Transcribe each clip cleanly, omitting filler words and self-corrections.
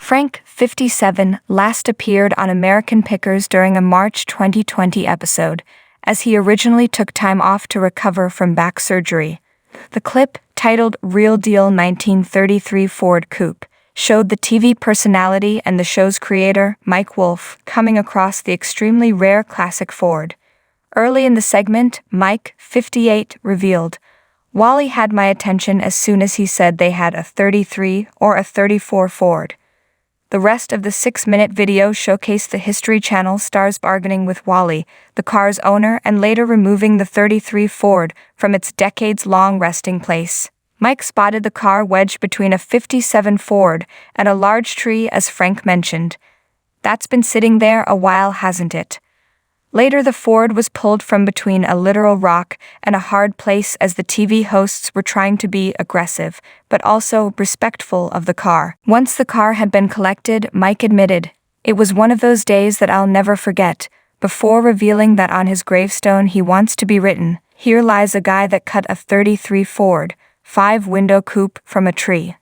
Frank, 57, last appeared on American Pickers during a March 2020 episode, as he originally took time off to recover from back surgery. The clip, titled Real Deal 1933 Ford Coupe, showed the TV personality and the show's creator, Mike Wolfe, coming across the extremely rare classic Ford. Early in the segment, Mike, 58, revealed, "Wally had my attention as soon as he said they had a 33 or a 34 Ford." The rest of the 6-minute video showcased the History Channel stars bargaining with Wally, the car's owner, and later removing the 33 Ford from its decades-long resting place. Mike spotted the car wedged between a 57 Ford and a large tree, as Frank mentioned. "That's been sitting there a while, hasn't it?" Later, the Ford was pulled from between a literal rock and a hard place, as the TV hosts were trying to be aggressive, but also respectful of the car. Once the car had been collected, Mike admitted, "It was one of those days that I'll never forget," before revealing that on his gravestone he wants to be written, "Here lies a guy that cut a 33 Ford, 5-window coupe from a tree."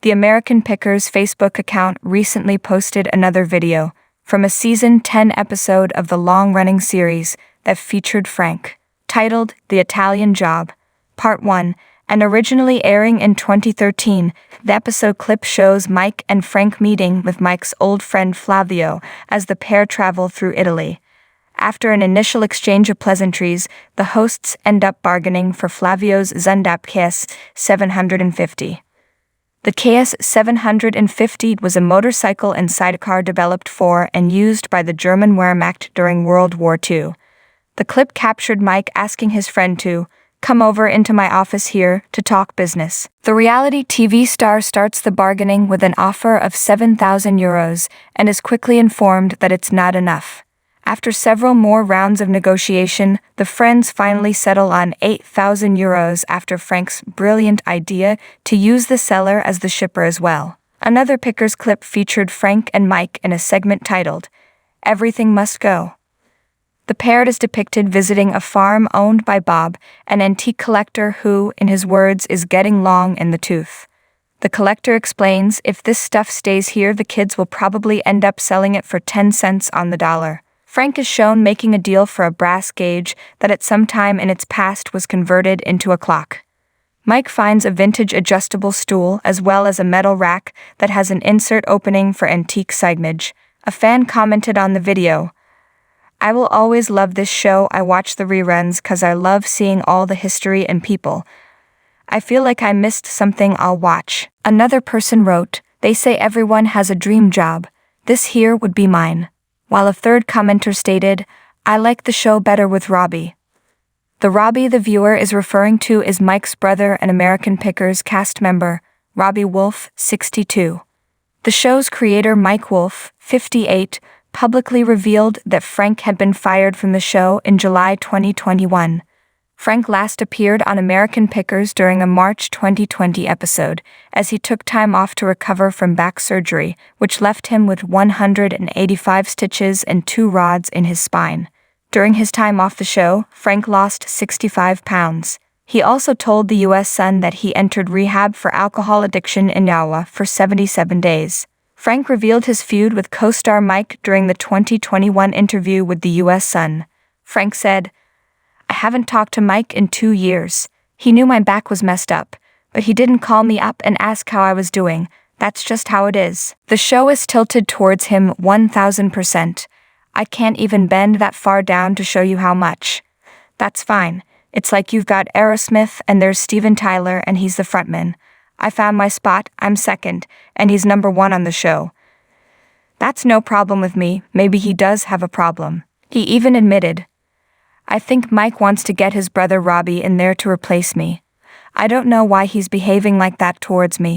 The American Pickers Facebook account recently posted another video from a Season 10 episode of the long-running series that featured Frank, titled The Italian Job, Part 1, and originally airing in 2013. The episode clip shows Mike and Frank meeting with Mike's old friend Flavio as the pair travel through Italy. After an initial exchange of pleasantries, the hosts end up bargaining for Flavio's Zundap KS 750. The KS 750 was a motorcycle and sidecar developed for and used by the German Wehrmacht during World War II. The clip captured Mike asking his friend to "come over into my office here to talk business." The reality TV star starts the bargaining with an offer of €7,000 and is quickly informed that it's not enough. After several more rounds of negotiation, the friends finally settle on €8,000 after Frank's brilliant idea to use the seller as the shipper as well. Another Pickers clip featured Frank and Mike in a segment titled, "Everything Must Go." The pair is depicted visiting a farm owned by Bob, an antique collector who, in his words, is getting long in the tooth. The collector explains, "If this stuff stays here, the kids will probably end up selling it for 10 cents on the dollar." Frank is shown making a deal for a brass gauge that at some time in its past was converted into a clock. Mike finds a vintage adjustable stool as well as a metal rack that has an insert opening for antique signage. A fan commented on the video, "I will always love this show. I watch the reruns 'cause I love seeing all the history and people. I feel like I missed something I'll watch." Another person wrote, "They say everyone has a dream job. This here would be mine." While a third commenter stated, "I like the show better with Robbie." The Robbie the viewer is referring to is Mike's brother and American Pickers cast member, Robbie Wolfe, 62. The show's creator, Mike Wolfe, 58, publicly revealed that Frank had been fired from the show in July 2021. Frank last appeared on American Pickers during a March 2020 episode, as he took time off to recover from back surgery, which left him with 185 stitches and 2 rods in his spine. During his time off the show, Frank lost 65 pounds. He also told the U.S. Sun that he entered rehab for alcohol addiction in Iowa for 77 days. Frank revealed his feud with co-star Mike during the 2021 interview with the U.S. Sun. Frank said, "I haven't talked to Mike in 2 years. He knew my back was messed up, but he didn't call me up and ask how I was doing. That's just how it is." The show is tilted towards him 1000%. "I can't even bend that far down to show you how much." "That's fine. It's like you've got Aerosmith and there's Steven Tyler and he's the frontman. I found my spot, I'm second, and he's number 1 on the show. That's no problem with me." Maybe he does have a problem. He even admitted, "I think Mike wants to get his brother Robbie in there to replace me. I don't know why he's behaving like that towards me."